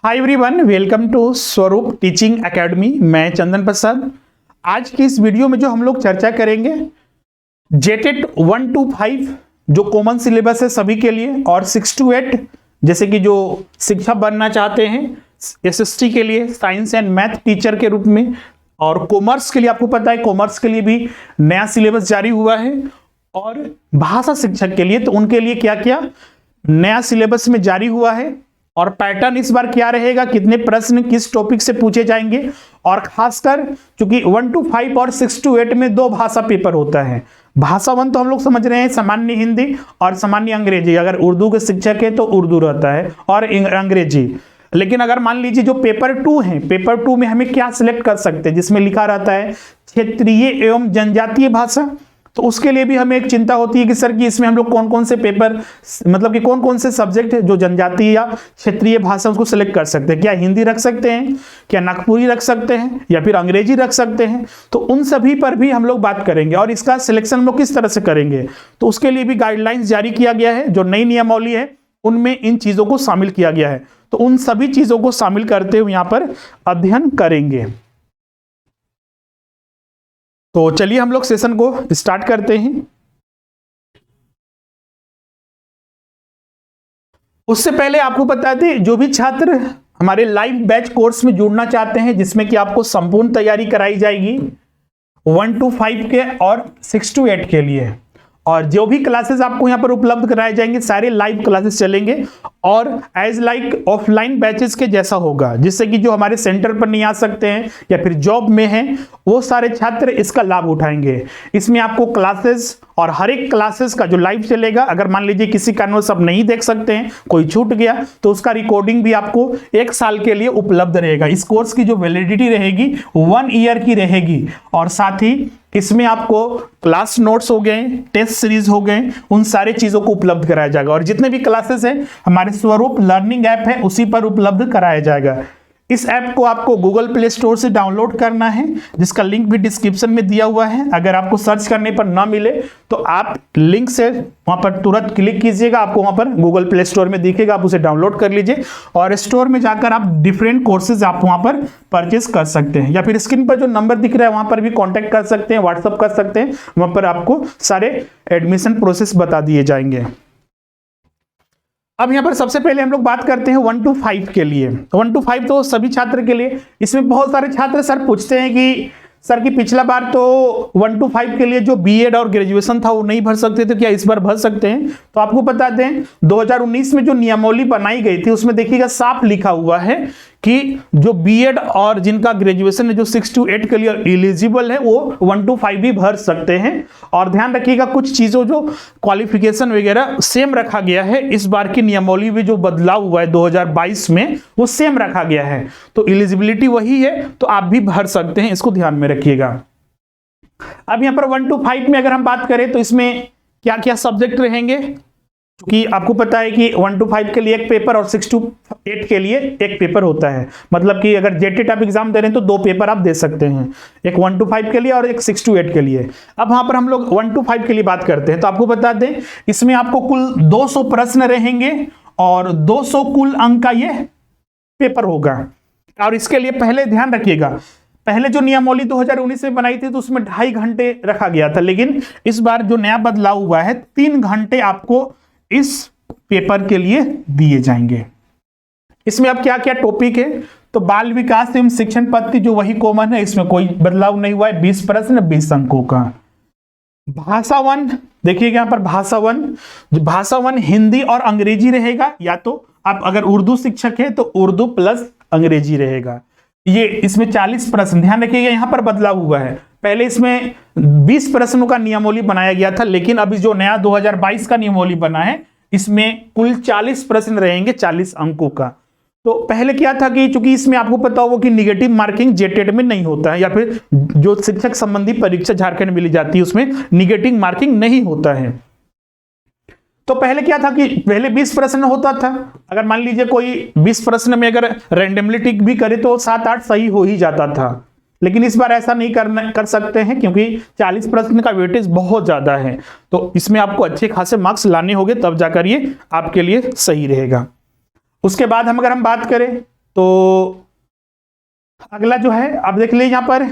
Hi everyone, welcome to स्वरूप teaching academy. मैं चंदन प्रसाद। आज की इस वीडियो में जो हम लोग चर्चा करेंगे जेटेट 1 to 5 जो कॉमन सिलेबस है सभी के लिए, और 6 to 8 जैसे कि जो शिक्षक बनना चाहते हैं एसएसटी के लिए, साइंस एंड मैथ टीचर के रूप में, और कॉमर्स के लिए आपको पता है कॉमर्स के लिए भी नया सिलेबस जारी हुआ है, और भाषा शिक्षक के लिए तो उनके लिए क्या क्या नया सिलेबस में जारी हुआ है, और पैटर्न इस बार क्या रहेगा, कितने प्रश्न किस टॉपिक से पूछे जाएंगे, और खासकर चूंकि 1 to 5 और 6 to 8 में 2 भाषा पेपर होता है। भाषा 1 तो हम लोग समझ रहे हैं सामान्य हिंदी और सामान्य अंग्रेजी। अगर उर्दू के शिक्षक है तो उर्दू रहता है और अंग्रेजी। लेकिन अगर मान लीजिए जो पेपर 2 है, पेपर 2 में हमें क्या सिलेक्ट कर सकते हैं, जिसमें लिखा रहता है क्षेत्रीय एवं जनजातीय भाषा, तो उसके लिए भी हमें एक चिंता होती है कि सर कि इसमें हम लोग कौन कौन से पेपर, मतलब कि कौन कौन से सब्जेक्ट है जो जनजातीय या क्षेत्रीय भाषा उसको सिलेक्ट कर सकते हैं। क्या हिंदी रख सकते हैं, क्या नागपुरी रख सकते हैं, या फिर अंग्रेजी रख सकते हैं। तो उन सभी पर भी हम लोग बात करेंगे, और इसका सिलेक्शन हम लोग किस तरह से करेंगे, तो उसके लिए भी गाइडलाइंस जारी किया गया है। जो नई नियमावली है उनमें इन चीजों को शामिल किया गया है, तो उन सभी चीजों को शामिल करते हुए यहाँ पर अध्ययन करेंगे। तो चलिए हम लोग सेशन को स्टार्ट करते हैं। उससे पहले आपको बता दें, जो भी छात्र हमारे लाइव बैच कोर्स में जुड़ना चाहते हैं, जिसमें कि आपको संपूर्ण तैयारी कराई जाएगी 1 to 5 के और 6 to 8 के लिए, और जो भी क्लासेस आपको यहाँ पर उपलब्ध कराए जाएंगे सारे लाइव क्लासेस चलेंगे, और एज लाइक ऑफलाइन बैचेस के जैसा होगा, जिससे कि जो हमारे सेंटर पर नहीं आ सकते हैं या फिर जॉब में हैं वो सारे छात्र इसका लाभ उठाएंगे। इसमें आपको क्लासेस और हर एक क्लासेस का जो लाइव चलेगा, अगर मान लीजिए किसी कारणवश आप नहीं देख सकते हैं, कोई छूट गया, तो उसका रिकॉर्डिंग भी आपको 1 साल के लिए उपलब्ध रहेगा। इस कोर्स की जो वैलिडिटी रहेगी 1 ईयर की रहेगी, और साथ ही इसमें आपको क्लास नोट्स हो गए, टेस्ट सीरीज हो गए, उन सारे चीजों को उपलब्ध कराया जाएगा, और जितने भी क्लासेस हैं हमारे स्वरूप लर्निंग ऐप है उसी पर उपलब्ध कराया जाएगा। इस ऐप को आपको गूगल प्ले स्टोर से डाउनलोड करना है, जिसका लिंक भी डिस्क्रिप्शन में दिया हुआ है। अगर आपको सर्च करने पर ना मिले तो आप लिंक से वहां पर तुरंत क्लिक कीजिएगा, आपको वहां पर गूगल प्ले स्टोर में दिखेगा, आप उसे डाउनलोड कर लीजिए, और स्टोर में जाकर आप डिफरेंट कोर्सेज आप वहां पर परचेस कर सकते हैं, या फिर स्क्रीन पर जो नंबर दिख रहा है वहां पर भी कॉन्टैक्ट कर सकते हैं, व्हाट्सअप कर सकते हैं, वहां पर आपको सारे एडमिशन प्रोसेस बता दिए जाएंगे। अब यहाँ पर सबसे पहले हम लोग बात करते हैं 1 to 5 के लिए। 1 to 5 तो सभी छात्र के लिए। इसमें बहुत सारे छात्र सर पूछते हैं कि सर की पिछला बार तो 1 to 5 के लिए जो बीएड और ग्रेजुएशन था वो नहीं भर सकते थे, क्या इस बार भर सकते हैं? तो आपको बता दें 2019 में जो नियमावली बनाई गई थी उसमें देखिएगा साफ लिखा हुआ है कि जो बीएड और जिनका ग्रेजुएशन है जो 6 to 8 के लिए एलिजिबल है वो 1 to 5 भी भर सकते हैं। और ध्यान रखिएगा कुछ चीजों जो क्वालिफिकेशन वगैरह सेम रखा गया है, इस बार की नियमावली में जो बदलाव हुआ है 2022 में वो सेम रखा गया है, तो एलिजिबिलिटी वही है, तो आप भी भर सकते हैं, इसको ध्यान में रखिएगा। अब यहाँ पर 1 to 5 में अगर हम बात करें तो इसमें क्या क्या सब्जेक्ट रहेंगे, क्योंकि आपको पता है कि 1 to 5 के लिए एक पेपर और 6 to 8 के लिए एक पेपर होता है। मतलब कि अगर जेटेट आप एग्जाम दे रहे हैं तो 2 पेपर आप दे सकते हैं, एक 1 to 5 के लिए और एक 6 to 8 के लिए। अब वहां पर हम लोग 1 to 5 के लिए बात करते हैं, तो आपको बता दें इसमें आपको कुल 200 प्रश्न रहेंगे और 200 कुल अंक का ये पेपर होगा। और इसके लिए पहले ध्यान रखिएगा, पहले जो नियमावली 2019 में बनाई थी तो उसमें 2.5 घंटे रखा गया था, लेकिन इस बार जो नया बदलाव हुआ है 3 घंटे आपको इस पेपर के लिए दिए जाएंगे। इसमें अब क्या क्या टॉपिक है, तो बाल विकास एवं शिक्षण पद्धति जो वही कॉमन है, इसमें कोई बदलाव नहीं हुआ है, 20 प्रश्न 20 अंकों का। भाषा 1 देखिएगा यहाँ पर भाषा 1 हिंदी और अंग्रेजी रहेगा, या तो आप अगर उर्दू शिक्षक है तो उर्दू प्लस अंग्रेजी रहेगा। ये इसमें 40 प्रश्न, ध्यान रखिएगा यहाँ पर बदलाव हुआ है, पहले इसमें 20 प्रश्नों का नियमावली बनाया गया था, लेकिन अभी जो नया 2022 का नियमावली बना है इसमें कुल 40 प्रश्न रहेंगे 40 अंकों का। तो पहले क्या था कि चूंकि इसमें आपको पता होगा कि निगेटिव मार्किंग जेटेट में नहीं होता है, या फिर जो शिक्षक संबंधी परीक्षा झारखंड में ली जाती है उसमें निगेटिव मार्किंग नहीं होता है। तो पहले क्या था कि पहले 20 प्रश्न होता था, अगर मान लीजिए कोई 20 प्रश्न में अगर रैंडमली टिक भी करे तो 7-8 सही हो ही जाता था, लेकिन इस बार ऐसा नहीं कर सकते हैं, क्योंकि 40 प्रश्न का वेटेज बहुत ज्यादा है, तो इसमें आपको अच्छे खासे मार्क्स लाने होंगे, तब जाकर ये आपके लिए सही रहेगा। उसके बाद अगर हम बात करें तो अगला जो है आप देख लीजिए यहाँ पर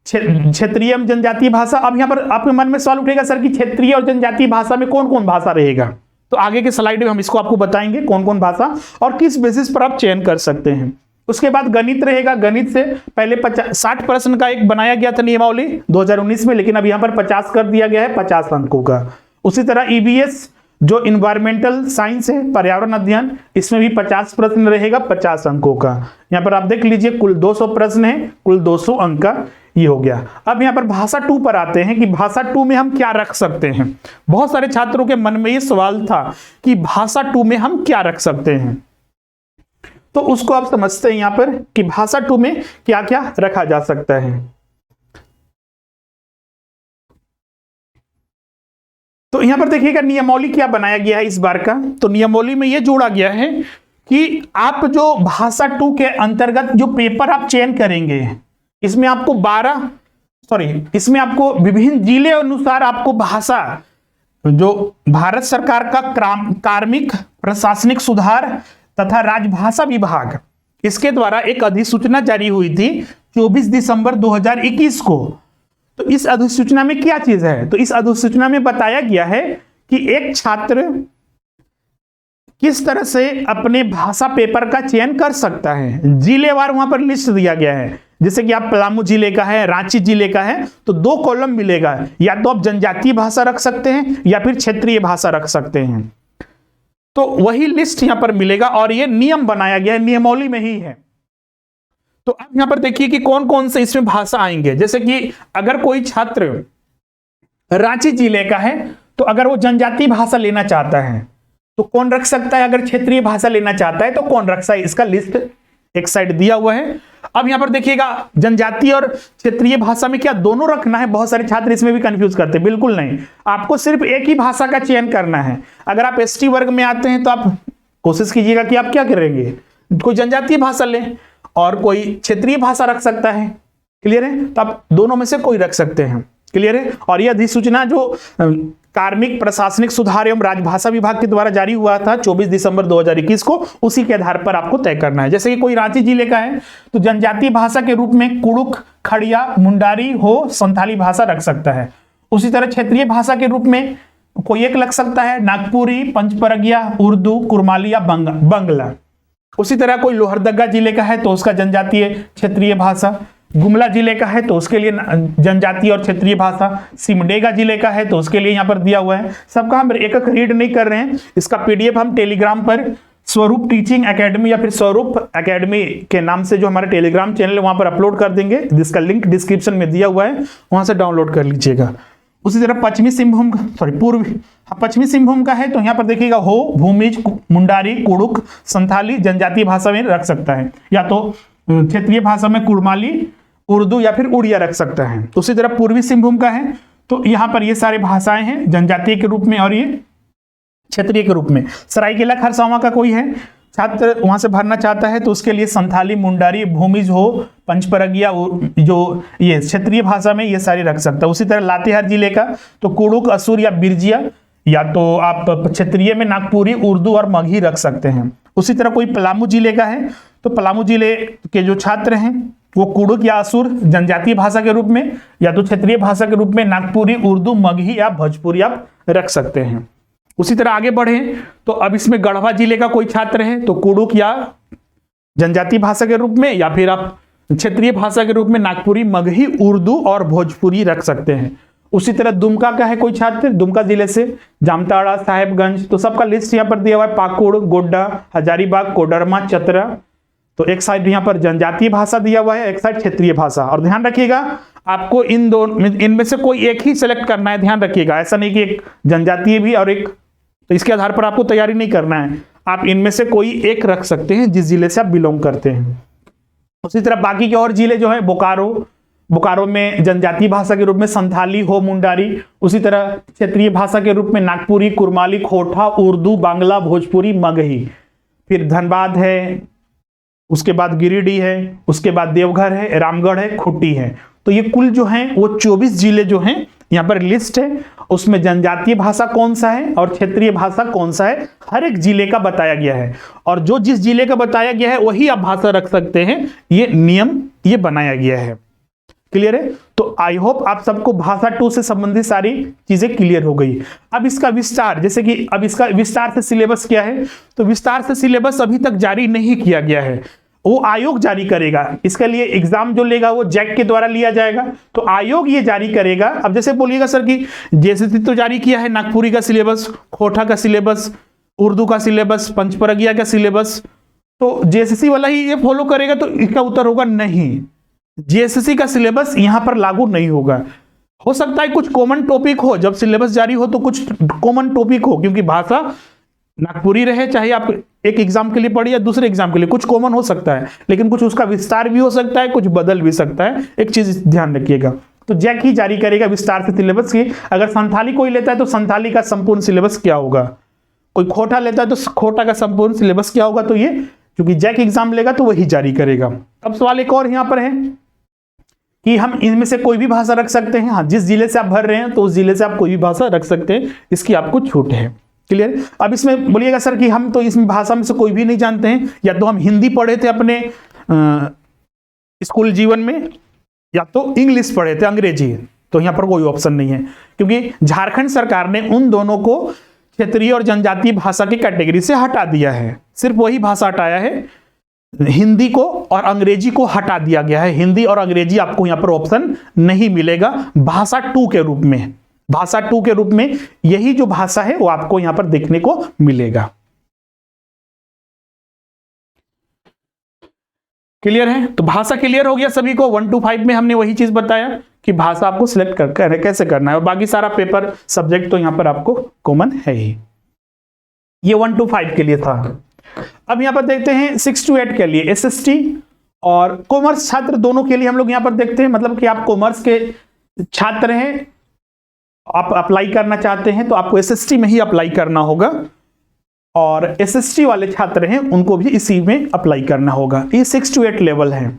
क्षेत्रीय एवं जनजातीय भाषा। अब यहाँ पर आपके मन में सवाल उठेगा सर कि क्षेत्रीय और जनजातीय भाषा में कौन कौन भाषा रहेगा, तो आगे के स्लाइड में हम इसको आपको बताएंगे कौन कौन भाषा और किस बेसिस पर आप चयन कर सकते हैं। उसके बाद गणित रहेगा। गणित से पहले 60 प्रश्न का एक बनाया गया था नियमावली 2019 में, लेकिन अब यहाँ पर 50 कर दिया गया है 50 अंकों का। उसी तरह ईवीएस जो इन्वायरमेंटल साइंस है, पर्यावरण अध्ययन, इसमें भी 50 प्रश्न रहेगा 50 अंकों का। यहाँ पर आप देख लीजिए कुल 200 प्रश्न है, कुल 200 अंक का ये हो गया। अब यहाँ पर भाषा 2 पर आते हैं कि भाषा 2 में हम क्या रख सकते हैं। बहुत सारे छात्रों के मन में ये सवाल था कि भाषा 2 में हम क्या रख सकते हैं, तो उसको आप समझते हैं यहाँ पर कि भाषा 2 में क्या क्या रखा जा सकता है। तो यहां पर देखिएगा नियमावली क्या बनाया गया है इस बार का। तो नियमावली में यह जोड़ा गया है कि आप जो भाषा 2 के अंतर्गत जो पेपर आप चयन करेंगे, इसमें आपको विभिन्न जिले अनुसार आपको भाषा, जो भारत सरकार का कार्मिक प्रशासनिक सुधार तथा राजभाषा विभाग, इसके द्वारा एक अधिसूचना जारी हुई थी 24 दिसंबर 2021 को। तो इस अधिसूचना में क्या चीज है, तो इस अधिसूचना में बताया गया है कि एक छात्र किस तरह से अपने भाषा पेपर का चयन कर सकता है। जिलेवार वहां पर लिस्ट दिया गया है, जैसे कि आप पलामू जिले का है, रांची जिले का है, तो 2 कॉलम मिलेगा, या तो आप जनजातीय भाषा रख सकते हैं या फिर क्षेत्रीय भाषा रख सकते हैं। तो वही लिस्ट यहां पर मिलेगा और ये नियम बनाया गया है, नियमावली में ही है। तो अब यहां पर देखिए कि कौन कौन से इसमें भाषा आएंगे। जैसे कि अगर कोई छात्र रांची जिले का है तो अगर वो जनजातीय भाषा लेना चाहता है तो कौन रख सकता है, अगर क्षेत्रीय भाषा लेना चाहता है तो कौन रख सकता है, इसका लिस्ट एक साइड दिया हुआ है। अब यहां पर देखिएगा जनजातीय और क्षेत्रीय भाषा में क्या दोनों रखना है, बहुत सारे छात्र इसमें भी कंफ्यूज करते हैं। बिल्कुल नहीं, आपको सिर्फ एक ही भाषा का चयन करना है। अगर आप एसटी वर्ग में आते हैं तो आप कोशिश कीजिएगा कि आप क्या करेंगे, कोई जनजातीय भाषा लें और कोई क्षेत्रीय भाषा रख सकता है। क्लियर है, तो आप दोनों में से कोई रख सकते हैं। क्लियर है। और यह अधिसूचना जो कार्मिक प्रशासनिक सुधार एवं राजभाषा विभाग के द्वारा जारी हुआ था 24 दिसंबर 2021 को, उसी के आधार पर आपको तय करना है। जैसे कि कोई रांची जिले का है तो जनजातीय भाषा के रूप में कुड़ुक, खड़िया, मुंडारी हो, संथाली भाषा रख सकता है। उसी तरह क्षेत्रीय भाषा के रूप में कोई एक लग सकता है नागपुरी, पंचपरगिया, उर्दू, कुरमाली या बंगला। उसी तरह कोई लोहरदगा जिले का है तो उसका जनजातीय क्षेत्रीय भाषा, गुमला जिले का है तो उसके लिए जनजातीय और क्षेत्रीय भाषा, सिमडेगा जिले का है तो उसके लिए यहाँ पर दिया हुआ है। सबका हम एक एक रीड नहीं कर रहे हैं, इसका पीडीएफ हम टेलीग्राम पर स्वरूप टीचिंग एकेडमी या फिर स्वरूप एकेडमी के नाम से जो हमारा टेलीग्राम चैनल है वहां पर अपलोड कर देंगे, जिसका लिंक डिस्क्रिप्शन में दिया हुआ है, वहां से डाउनलोड कर लीजिएगा। उसी तरह पश्चिमी सिंहभूम का है तो यहाँ पर देखिएगा हो, भूमिज, मुंडारी, कुड़ुक, संथाली जनजातीय भाषा में रख सकता है, या तो क्षेत्रीय भाषा में कुड़माली, उर्दू या फिर उड़िया रख सकता है। उसी तरह पूर्वी सिंहभूम का है तो यहाँ पर ये सारे भाषाएं हैं जनजातीय के रूप में और ये क्षेत्रीय के रूप में। सरायकेला खरसावां का कोई है छात्र वहां से भरना चाहता है तो उसके लिए संथाली, मुंडारी, भूमिज हो, पंचपरगिया जो ये क्षेत्रीय भाषा में ये सारे रख सकता है। उसी तरह लातेहार जिले का तो कुड़ुक, असुर या बिरजिया, या तो आप क्षेत्रीय में नागपुरी, उर्दू और मगही रख सकते हैं। उसी तरह कोई पलामू जिले का है तो पलामू जिले के जो छात्र हैं वो कुड़ुक या असुर जनजातीय भाषा के रूप में या तो क्षेत्रीय भाषा के रूप में नागपुरी, उर्दू, मगही या भोजपुरी आप रख सकते हैं। उसी तरह आगे बढ़े तो अब इसमें गढ़वा जिले का कोई छात्र है तो कुड़ुक या जनजातीय भाषा के रूप में या फिर आप क्षेत्रीय भाषा के रूप में नागपुरी, मगही, उर्दू और भोजपुरी रख सकते हैं। उसी तरह दुमका का है कोई छात्र, दुमका जिले से जामताड़ा, साहेबगंज, तो सबका लिस्ट यहाँ पर दिया हुआ है, पाकुड़, गोड्डा, हजारीबाग, कोडरमा, चतरा। तो एक साइड यहाँ पर जनजातीय भाषा दिया हुआ है, एक साइड क्षेत्रीय भाषा। और ध्यान रखिएगा आपको इनमें से कोई एक ही सेलेक्ट करना है, ध्यान रखिएगा, ऐसा नहीं कि एक जनजातीय भी और एक, तो इसके आधार पर आपको तैयारी नहीं करना है, आप इनमें से कोई एक रख सकते हैं जिस जिले से आप बिलोंग करते हैं। उसी तरह बाकी के और जिले जो है बोकारो में जनजातीय भाषा के रूप में संथाली हो, मुंडारी। उसी तरह क्षेत्रीय भाषा के रूप में नागपुरी, कुरमाली, खोटा, उर्दू, बांग्ला, भोजपुरी, मगही। फिर धनबाद है, उसके बाद गिरिडीह है, उसके बाद देवघर है, रामगढ़ है, खूंटी है। तो ये कुल जो हैं वो 24 जिले जो हैं यहाँ पर लिस्ट है, उसमें जनजातीय भाषा कौन सा है और क्षेत्रीय भाषा कौन सा है, हर एक जिले का बताया गया है, और जो जिस जिले का बताया गया है वही आप भाषा रख सकते हैं, ये नियम ये बनाया गया है। क्लियर है? तो आई होप आप सबको भाषा 2 से संबंधित सारी चीजें क्लियर हो गई। अब इसका विस्तार, जैसे कि अब इसका विस्तार से सिलेबस क्या है, तो विस्तार से सिलेबस अभी तक जारी नहीं किया गया है, वो आयोग जारी करेगा। इसके लिए एग्जाम जो लेगा वो जैक के द्वारा लिया जाएगा, तो आयोग ये जारी करेगा। अब जैसे बोलिएगा सर कि जेएसएससी तो जारी किया है नागपुरी का सिलेबस, खोटा का सिलेबस, उर्दू का सिलेबस, पंचपरगिया का सिलेबस, तो जेएसएससी वाला ही ये फॉलो करेगा, तो इसका उत्तर होगा नहीं, जेएसएससी का सिलेबस यहां पर लागू नहीं होगा। हो सकता है कुछ कॉमन टॉपिक हो, जब सिलेबस जारी हो तो कुछ कॉमन टॉपिक हो, क्योंकि भाषा नागपुरी रहे, चाहे आप एक एग्जाम के लिए पढ़िए या दूसरे एग्जाम के लिए, कुछ कॉमन हो सकता है, लेकिन कुछ उसका विस्तार भी हो सकता है, कुछ बदल भी सकता है, एक चीज ध्यान रखिएगा। तो जैक ही जारी करेगा विस्तार से सिलेबस की। अगर संथाली कोई लेता है तो संथाली का संपूर्ण सिलेबस क्या होगा, कोई खोटा लेता है तो खोटा का संपूर्ण सिलेबस क्या होगा, तो ये क्योंकि जैक एग्जाम लेगा तो वही जारी करेगा। अब सवाल एक और यहां पर है कि हम इनमें से कोई भी भाषा रख सकते हैं। हाँ, जिस जिले से आप भर रहे हैं तो उस जिले से आप कोई भी भाषा रख सकते हैं, इसकी आपको छूट है। क्लियर? अब इसमें बोलिएगा सर कि हम तो इसमें भाषा में से कोई भी नहीं जानते हैं, या तो हम हिंदी पढ़े थे अपने स्कूल जीवन में, या तो इंग्लिश पढ़े थे, अंग्रेजी, तो यहाँ पर कोई ऑप्शन नहीं है, क्योंकि झारखंड सरकार ने उन दोनों को क्षेत्रीय और जनजातीय भाषा की कैटेगरी से हटा दिया है। सिर्फ वही भाषा हटाया है, हिंदी को और अंग्रेजी को हटा दिया गया है। हिंदी और अंग्रेजी आपको यहां पर ऑप्शन नहीं मिलेगा भाषा 2 के रूप में। भाषा 2 के रूप में यही जो भाषा है वो आपको यहां पर देखने को मिलेगा। क्लियर है? तो भाषा क्लियर हो गया सभी को। 1 to 5 में हमने वही चीज बताया कि भाषा आपको सिलेक्ट कर कैसे करना है, और बाकी सारा पेपर सब्जेक्ट तो यहां पर आपको कॉमन है ही। ये 1 to 5 के लिए था। अब यहां पर देखते हैं 6 to 8 के लिए एसएसटी और कॉमर्स छात्र दोनों के लिए हम लोग यहां पर देखते हैं, मतलब कि आप कॉमर्स के छात्र हैं, आप अप्लाई करना चाहते हैं तो आपको एसएसटी में ही अप्लाई करना होगा, और एसएसटी वाले छात्र हैं उनको भी इसी में अप्लाई करना होगा। ये 6 to 8 लेवल है।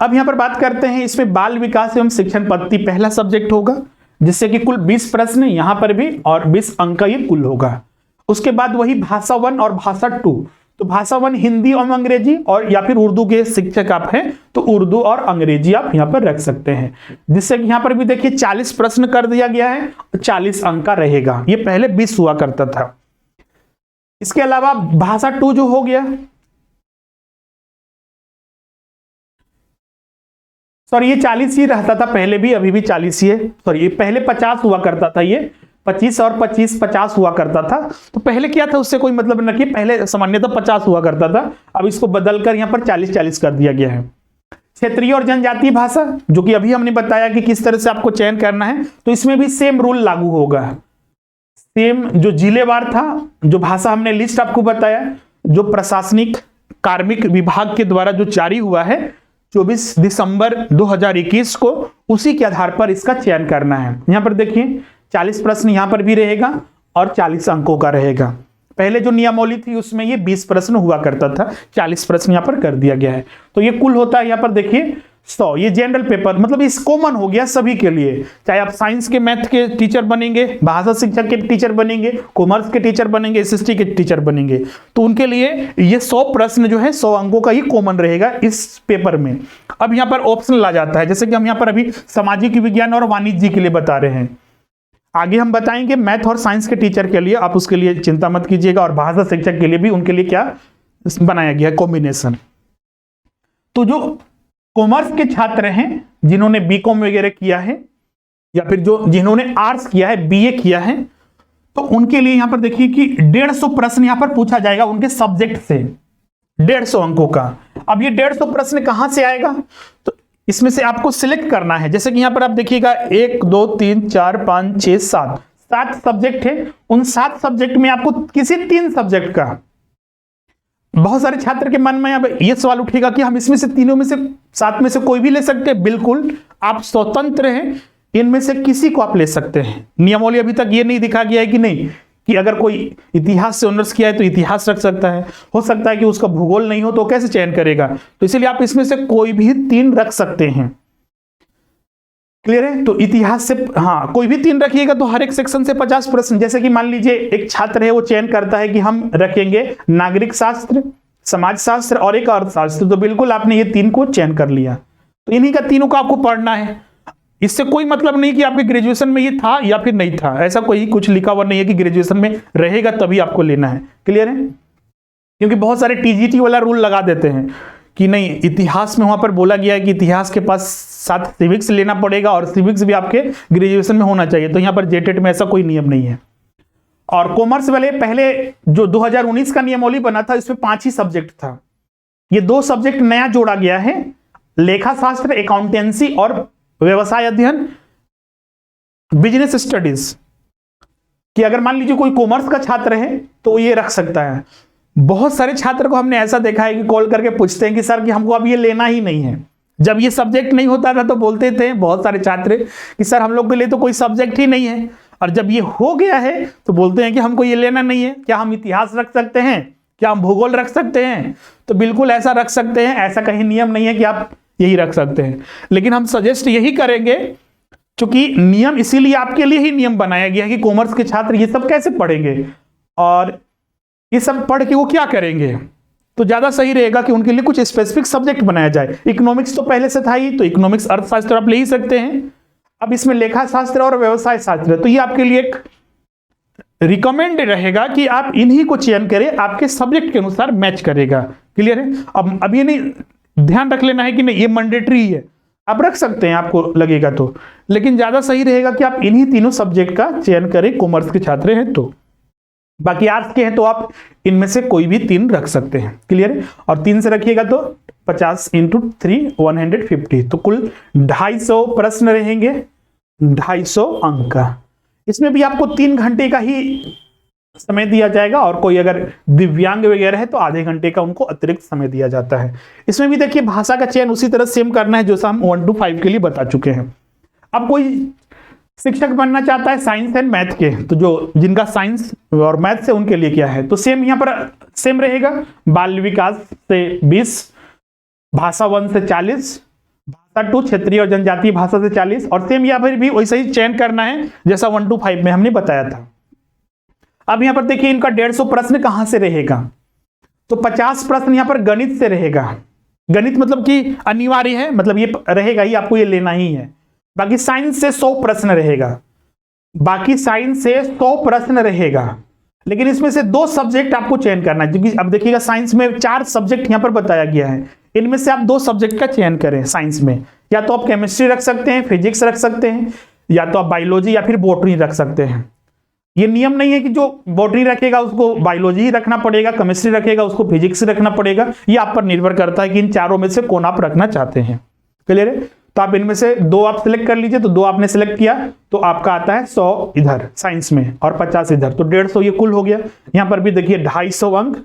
अब यहां पर बात करते हैं, इसमें बाल विकास एवं शिक्षण पद्धति पहला सब्जेक्ट होगा, जिससे कि कुल 20 प्रश्न यहां पर भी और 20 अंक का ये कुल होगा। उसके बाद वही भाषा 1 और भाषा 2, तो भाषा 1 हिंदी एवं अंग्रेजी, और या फिर उर्दू के शिक्षक आप हैं तो उर्दू और अंग्रेजी आप यहां पर रख सकते हैं, जिससे कि यहां पर भी देखिए 40 प्रश्न कर दिया गया है, 40 अंक का रहेगा। ये पहले 20 हुआ करता था। इसके अलावा भाषा 2 जो हो गया, सॉरी ये 40 ही रहता था पहले भी, अभी भी 40 ही है, सॉरी ये पहले 50 हुआ करता था, ये 25 और 25 50 हुआ करता था। तो पहले क्या था उससे कोई मतलब न कि पहले सामान्यतः 50 हुआ करता था, अब इसको बदलकर यहाँ पर 40-40 कर दिया गया है। क्षेत्रीय और जनजातीय भाषा, जो कि अभी हमने बताया कि किस तरह से आपको चयन करना है, तो इसमें भी सेम रूल लागू होगा। सेम जो जिलेवार था, जो भाषा हमने लिस्ट आपको बताया, जो प्रशासनिक कार्मिक विभाग के द्वारा जो जारी हुआ है 24 दिसंबर 2021 को, उसी के आधार पर इसका चयन करना है। यहां पर देखिए 40 प्रश्न यहां पर भी रहेगा और 40 अंकों का रहेगा। पहले जो नियमावली थी उसमें ये 20 प्रश्न हुआ करता था, 40 प्रश्न यहां पर कर दिया गया है। तो ये कुल होता है यहां पर देखिए 100। ये जनरल पेपर, मतलब इस कॉमन हो गया सभी के लिए, चाहे आप साइंस के मैथ के टीचर बनेंगे, भाषा शिक्षक के टीचर बनेंगे, कॉमर्स के टीचर बनेंगे, एसएसटी के टीचर बनेंगे, तो उनके लिए ये 100 प्रश्न जो है 100 अंकों का ही कॉमन रहेगा इस पेपर में। अब यहाँ पर ऑप्शनल आ जाता है, जैसे कि हम यहाँ पर अभी सामाजिक विज्ञान और वाणिज्य के लिए बता रहे हैं, आगे हम बताएंगे मैथ और साइंस के टीचर के लिए, आप उसके लिए चिंता मत कीजिएगा, और भाषा शिक्षक के लिए भी उनके लिए क्या बनाया गया कॉम्बिनेशन। तो जो कॉमर्स के छात्र हैं जिन्होंने बीकॉम वगैरह किया है, या फिर जो जिन्होंने आर्ट्स किया है, बीए किया है, तो उनके लिए यहां पर देखिए कि 150 प्रश्न यहां पर पूछा जाएगा उनके सब्जेक्ट से, 150 अंकों का। अब ये 150 प्रश्न कहां से आएगा, तो इसमें से आपको सिलेक्ट करना है। जैसे कि यहां पर आप देखिएगा 1 2 3 4 5 6 7 सब्जेक्ट है, उन 7 सब्जेक्ट में आपको किसी 3 सब्जेक्ट का, बहुत सारे छात्र के मन में अब ये सवाल उठेगा कि हम इसमें से तीनों में से 7 में से कोई भी ले सकते हैं। बिल्कुल आप स्वतंत्र हैं, इनमें से किसी को आप ले सकते हैं। नियमावली अभी तक ये नहीं दिखा गया है कि नहीं कि अगर कोई इतिहास से ऑनर्स किया है तो इतिहास रख सकता है, हो सकता है कि उसका भूगोल नहीं हो तो कैसे चयन करेगा, तो इसलिए आप इसमें से कोई भी 3 रख सकते हैं। क्लियर है। तो इतिहास से हाँ कोई भी 3 रखिएगा तो हर एक सेक्शन से 50 प्रश्न। जैसे कि मान लीजिए एक छात्र है वो चयन करता है कि हम रखेंगे नागरिक शास्त्र, समाज शास्त्र और एक अर्थशास्त्र, तो बिल्कुल आपने ये 3 को चयन कर लिया, तो इन्हीं का तीनों को आपको पढ़ना है। इससे कोई मतलब नहीं कि आपके ग्रेजुएशन में ये था या फिर नहीं था, ऐसा कोई कुछ लिखा हुआ नहीं है कि ग्रेजुएशन में रहेगा तभी आपको लेना है। क्लियर है। क्योंकि बहुत सारे टीजीटी वाला रूल लगा देते हैं कि नहीं, इतिहास में वहां पर बोला गया है कि इतिहास के पास साथ सिविक्स लेना पड़ेगा और सिविक्स भी आपके ग्रेजुएशन में होना चाहिए, तो यहाँ पर जेटेट में ऐसा कोई नियम नहीं है। और कॉमर्स वाले पहले जो 2019 का नियमावली बना था इसमें 5 ही सब्जेक्ट था, ये 2 सब्जेक्ट नया जोड़ा गया है, लेखा शास्त्र, अकाउंटेंसी और व्यवसाय अध्ययन, बिजनेस स्टडीज, कि अगर मान लीजिए कोई कॉमर्स का छात्र है तो ये रख सकता है। बहुत सारे छात्र को हमने ऐसा देखा है कि कॉल करके पूछते हैं कि सर कि हमको अब ये लेना ही नहीं है। जब ये सब्जेक्ट नहीं होता था तो बोलते थे बहुत सारे छात्र कि सर हम लोग के लिए तो कोई सब्जेक्ट ही नहीं है, और जब ये हो गया है तो बोलते हैं कि हमको ये लेना नहीं है। क्या हम इतिहास रख सकते हैं, क्या हम भूगोल रख सकते हैं? तो बिल्कुल ऐसा रख सकते हैं, ऐसा कहीं नियम नहीं है कि आप यही रख सकते हैं, लेकिन हम सजेस्ट यही करेंगे, क्योंकि नियम इसीलिए आपके लिए ही नियम बनाया गया है कि कॉमर्स के छात्र ये सब कैसे पढ़ेंगे और ये सब पढ़ के वो क्या करेंगे। तो ज्यादा सही रहेगा कि उनके लिए कुछ स्पेसिफिक सब्जेक्ट बनाया जाए। इकोनॉमिक्स तो पहले से था ही, तो इकोनॉमिक्स अर्थशास्त्र आप ले ही सकते हैं। अब इसमें लेखा शास्त्र और व्यवसाय शास्त्र, तो ये आपके लिए एक रिकमेंड रहेगा कि आप इन्हीं को चयन करें, आपके सब्जेक्ट के अनुसार मैच करेगा। क्लियर है। अब ये नहीं ध्यान रख लेना है कि नहीं ये मैंडेटरी है, आप रख सकते हैं आपको लगेगा तो, लेकिन ज्यादा सही रहेगा कि आप इन्हीं तीनों सब्जेक्ट का चयन करें कॉमर्स के छात्र हैं तो। बाकी आर्ट्स के हैं तो आप इनमें से कोई भी 3 रख सकते हैं। क्लियर है। और 3 से रखिएगा तो 50 × 3 150, तो कुल 250 प्रश्न रहेंगे, 250 अंक का। इसमें भी आपको 3 घंटे का ही समय दिया जाएगा, और कोई अगर दिव्यांग वगैरह है तो आधे घंटे का उनको अतिरिक्त समय दिया जाता है। इसमें भी देखिए भाषा का चयन उसी तरह सेम करना है जो हम 1 to 5 के लिए बता चुके हैं। अब कोई शिक्षक बनना चाहता है साइंस एंड मैथ के, तो जो जिनका साइंस और मैथ से उनके लिए क्या है, तो सेम यहाँ पर सेम रहेगा। बाल विकास से 20, भाषा 1 से 40, भाषा 2 क्षेत्रीय और जनजातीय भाषा से 40, और सेम यहाँ पर भी वैसे ही चयन करना है जैसा 1 to 5 में हमने बताया था। अब यहाँ पर देखिए इनका 150 प्रश्न कहां से रहेगा, तो 50 प्रश्न यहाँ पर गणित से रहेगा। गणित मतलब कि अनिवार्य है, मतलब ये रहेगा ही, आपको ये लेना ही है। बाकी साइंस से 100 प्रश्न रहेगा, बाकी साइंस से 100 प्रश्न रहेगा, लेकिन इसमें से 2 सब्जेक्ट आपको चयन करना है, क्योंकि अब देखिएगा साइंस में 4 सब्जेक्ट यहाँ पर बताया गया है, इनमें से आप 2 सब्जेक्ट का चयन करें साइंस में। या तो आप केमिस्ट्री रख सकते हैं, फिजिक्स रख सकते हैं, या तो आप बायोलॉजी या फिर बॉटनी रख सकते हैं। ये नियम नहीं है कि जो बॉटनी रखेगा उसको बायोलॉजी ही रखना पड़ेगा, केमिस्ट्री रखेगा उसको फिजिक्स रखना पड़ेगा। ये आप पर निर्भर करता है कि इन चारों में से कौन आप रखना चाहते हैं। क्लियर है। तो आप इनमें से 2 आप सिलेक्ट कर लीजिए, तो 2 आपने सिलेक्ट किया तो आपका आता है 100 इधर साइंस में और 50 इधर, तो 150 ये कुल हो गया। यहां पर भी देखिए 250 अंक,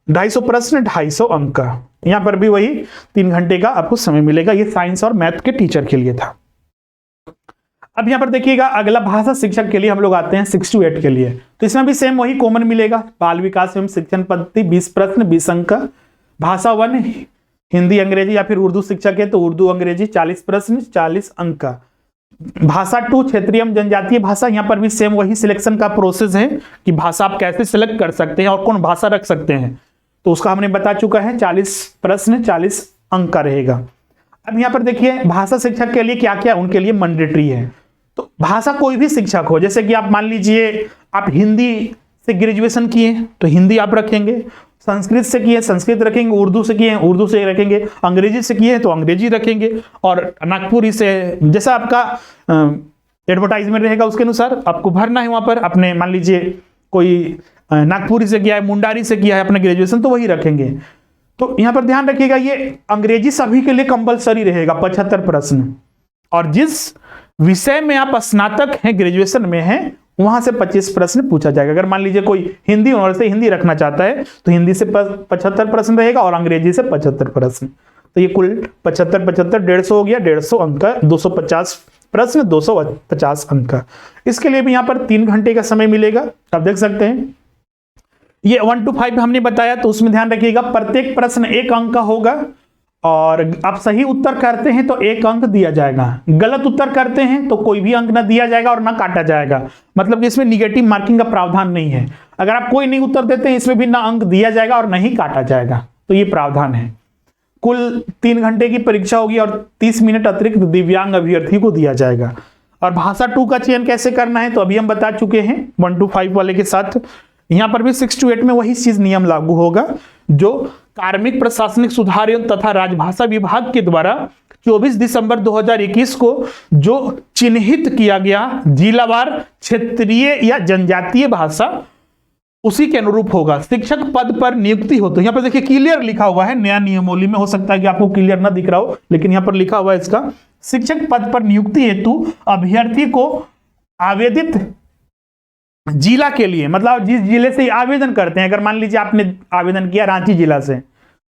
250 प्रश्न 250 अंक का। यहां पर भी वही 3 घंटे का आपको समय मिलेगा। ये साइंस और मैथ के टीचर के लिए था। अब यहां पर देखिएगा अगला भाषा शिक्षक के लिए हम लोग आते हैं 6 to 8 के लिए, तो इसमें भी सेम वही कॉमन मिलेगा। बाल विकास एवं शिक्षण पद्धति 20 प्रश्न 20 अंक का। भाषा 1 हिंदी अंग्रेजी या फिर उर्दू शिक्षक है तो उर्दू अंग्रेजी 40 प्रश्न 40 अंक का। भाषा 2 क्षेत्रीय एवं जनजातीय भाषा, यहाँ पर भी सेम वही सिलेक्शन का प्रोसेस है कि भाषा आप कैसे सिलेक्ट कर सकते हैं और कौन भाषा रख सकते हैं, तो उसका हमने बता चुका है। 40 प्रश्न 40 अंक का रहेगा। अब यहाँ पर देखिए भाषा शिक्षक के लिए क्या क्या उनके लिए मैंडेटरी है। तो भाषा कोई भी शिक्षक हो, जैसे कि आप मान लीजिए आप हिंदी से ग्रेजुएशन किए तो हिंदी आप रखेंगे, संस्कृत से किए संस्कृत रखेंगे, उर्दू से किए उर्दू से रखेंगे, अंग्रेजी से किए तो अंग्रेजी रखेंगे, और नागपुरी से जैसा आपका एडवर्टाइजमेंट रहेगा उसके अनुसार आपको भरना है। वहां पर अपने मान लीजिए कोई नागपुरी से किया है, मुंडारी से किया है अपना ग्रेजुएशन, तो वही रखेंगे। तो यहाँ पर ध्यान रखिएगा ये अंग्रेजी सभी के लिए कंपलसरी रहेगा 75 प्रश्न, और जिस विषय में आप स्नातक हैं ग्रेजुएशन में हैं वहां से 25 प्रश्न पूछा जाएगा। अगर मान लीजिए कोई हिंदी ऑनर से हिंदी रखना चाहता है तो हिंदी से 75 प्रश्न रहेगा और अंग्रेजी से 75 प्रश्न, तो ये कुल 75 150 हो गया, 150 अंक का, 250 प्रश्न 250 अंक का। इसके लिए भी यहाँ पर 3 घंटे का समय मिलेगा। आप देख सकते हैं ये 1 to 5 हमने बताया, तो उसमें ध्यान रखिएगा प्रत्येक प्रश्न 1 अंक का होगा और आप सही उत्तर करते हैं तो 1 अंक दिया जाएगा, गलत उत्तर करते हैं तो कोई भी अंक ना दिया जाएगा और ना काटा जाएगा। मतलब कि इसमें निगेटिव मार्किंग का प्रावधान नहीं है। अगर आप कोई नहीं उत्तर देते हैं इसमें भी ना अंक दिया जाएगा और ना ही काटा जाएगा, तो ये प्रावधान है। कुल 3 घंटे की परीक्षा होगी और 30 मिनट अतिरिक्त दिव्यांग अभ्यर्थी को दिया जाएगा। और भाषा 2 का चयन कैसे करना है तो अभी हम बता चुके हैं 1 to 5 वाले के साथ। यहां पर भी 6 to 8 में वही चीज नियम लागू होगा जो कार्मिक प्रशासनिक सुधार एवं तथा राजभाषा विभाग के द्वारा 24 दिसंबर 2021 को जो चिन्हित किया गया जिलावार क्षेत्रीय या जनजातीय भाषा उसी के अनुरूप होगा। शिक्षक पद पर नियुक्ति हो तो यहां पर देखिए क्लियर लिखा हुआ है, नया नियमावली में हो सकता है कि आपको क्लियर ना दिख रहा हो, लेकिन यहां पर लिखा हुआ है इसका, शिक्षक पद पर नियुक्ति हेतु अभ्यर्थी को आवेदित जिला के लिए, मतलब जिस जिले से आवेदन करते हैं, अगर मान लीजिए आपने आवेदन किया रांची जिला से,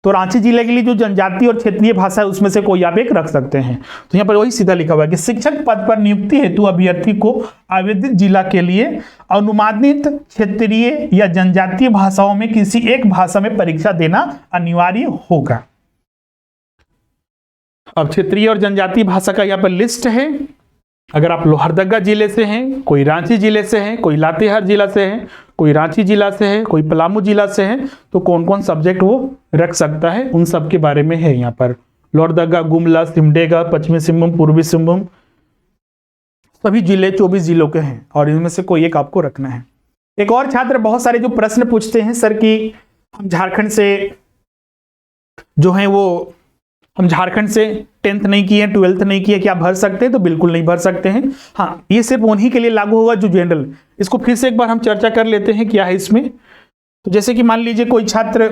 तो रांची जिले के लिए जो जनजातीय और क्षेत्रीय भाषा है उसमें से कोई आप एक रख सकते हैं। तो यहाँ पर वही सीधा लिखा हुआ है कि शिक्षक पद पर नियुक्ति हेतु अभ्यर्थी को आवेदित जिला के लिए अनुमानित क्षेत्रीय या जनजातीय भाषाओं में किसी एक भाषा में परीक्षा देना अनिवार्य होगा। अब क्षेत्रीय और जनजातीय भाषा का यहाँ पर लिस्ट है। अगर आप लोहरदगा जिले से हैं, कोई रांची जिले से हैं, कोई लातेहार जिला से है, कोई रांची जिला से है, कोई पलामू जिला से है, तो कौन कौन सब्जेक्ट वो रख सकता है उन सब के बारे में है यहाँ पर। लोहरदगा, गुमला, सिमडेगा, पश्चिमी सिंहभूम, पूर्वी सिंहभूम, सभी जिले 24 जिलों के हैं और इनमें से कोई एक आपको रखना है। एक और छात्र बहुत सारे जो प्रश्न पूछते हैं सर कि हम झारखंड से जो है वो हम झारखंड से 10th नहीं किए, 12th नहीं किए, क्या भर सकते हैं? तो बिल्कुल नहीं भर सकते हैं। हाँ, ये सिर्फ उन्हीं के लिए लागू होगा जो जनरल। इसको फिर से एक बार हम चर्चा कर लेते हैं क्या है इसमें। तो जैसे कि मान लीजिए कोई छात्र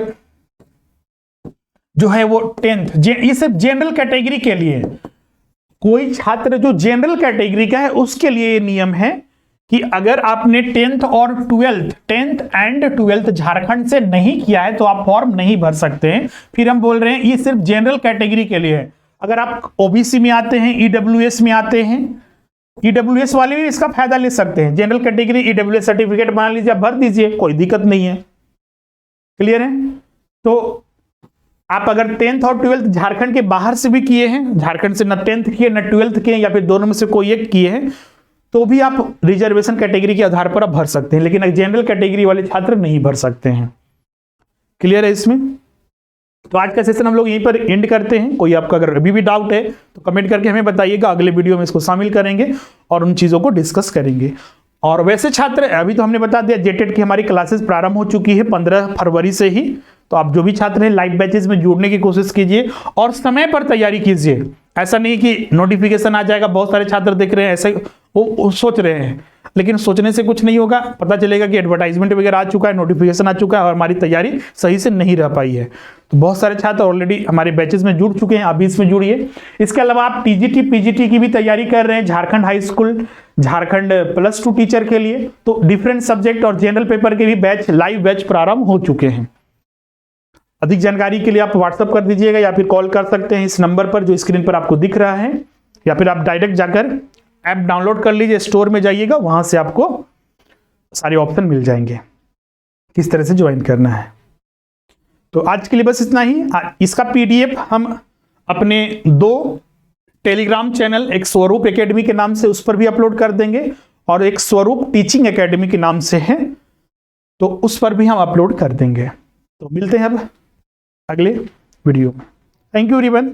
जो है वो 10th, ये सिर्फ जनरल कैटेगरी के लिए, कोई छात्र जो जनरल कैटेगरी का है उसके लिए ये नियम है कि अगर आपने 10th और 10th एंड 12th झारखंड से नहीं किया है तो आप फॉर्म नहीं भर सकते हैं। फिर हम बोल रहे हैं ये सिर्फ जनरल कैटेगरी के लिए है। अगर आप ओबीसी में आते हैं, ईडब्ल्यूएस में आते हैं, ईडब्ल्यूएस वाले भी इसका फायदा ले सकते हैं। जनरल कैटेगरी ईडब्ल्यूएस सर्टिफिकेट बना लीजिए, आप भर दीजिए, कोई दिक्कत नहीं है। क्लियर है? तो आप अगर 10th और 12th झारखंड के बाहर से भी किए हैं, झारखंड से न 10th किए न 12th किए या फिर दोनों में से कोई एक किए हैं, तो भी आप रिजर्वेशन कैटेगरी के आधार पर आप भर सकते हैं, लेकिन जनरल कैटेगरी वाले छात्र नहीं भर सकते हैं। क्लियर है इसमें? तो आज का सेशन हम लोग यहीं पर एंड करते हैं। कोई आपका अगर अभी भी डाउट है तो कमेंट करके हमें बताइएगा, अगले वीडियो में इसको शामिल करेंगे और उन चीज़ों को डिस्कस करेंगे। और वैसे छात्र अभी तो हमने बता दिया जेटेट की हमारी क्लासेस प्रारंभ हो चुकी है 15 फरवरी से ही। तो आप जो भी छात्र हैं लाइव बैचेस में जुड़ने की कोशिश कीजिए और समय पर तैयारी कीजिए। ऐसा नहीं कि नोटिफिकेशन आ जाएगा, बहुत सारे छात्र देख रहे हैं ऐसे वो सोच रहे हैं, लेकिन सोचने से कुछ नहीं होगा। पता चलेगा कि एडवर्टाइजमेंट वगैरह आ चुका है, नोटिफिकेशन आ चुका है और हमारी तैयारी सही से नहीं रह पाई है। तो बहुत सारे छात्र ऑलरेडी हमारे बैचेस में जुड़ चुके हैं, आप भी इसमें जुड़िए। इसके अलावा आप टीजीटी पीजीटी की भी तैयारी कर रहे हैं, Jharkhand high school, Jharkhand +2 teacher के लिए, तो डिफरेंट सब्जेक्ट और जनरल पेपर के भी बैच, लाइव बैच प्रारंभ हो चुके हैं। अधिक जानकारी के लिए आप व्हाट्सएप कर दीजिएगा या फिर कॉल कर सकते हैं इस नंबर पर जो स्क्रीन पर आपको दिख रहा है, या फिर आप डायरेक्ट जाकर ऐप डाउनलोड कर लीजिए, स्टोर में जाइएगा, वहां से आपको सारे ऑप्शन मिल जाएंगे किस तरह से ज्वाइन करना है। तो आज के लिए बस इतना ही। इसका पीडीएफ हम अपने 2 टेलीग्राम चैनल, एक स्वरूप एकेडमी के नाम से उस पर भी अपलोड कर देंगे और एक स्वरूप टीचिंग एकेडमी के नाम से है, तो उस पर भी हम अपलोड कर देंगे। तो मिलते हैं अब अगले वीडियो में। Thank you everyone.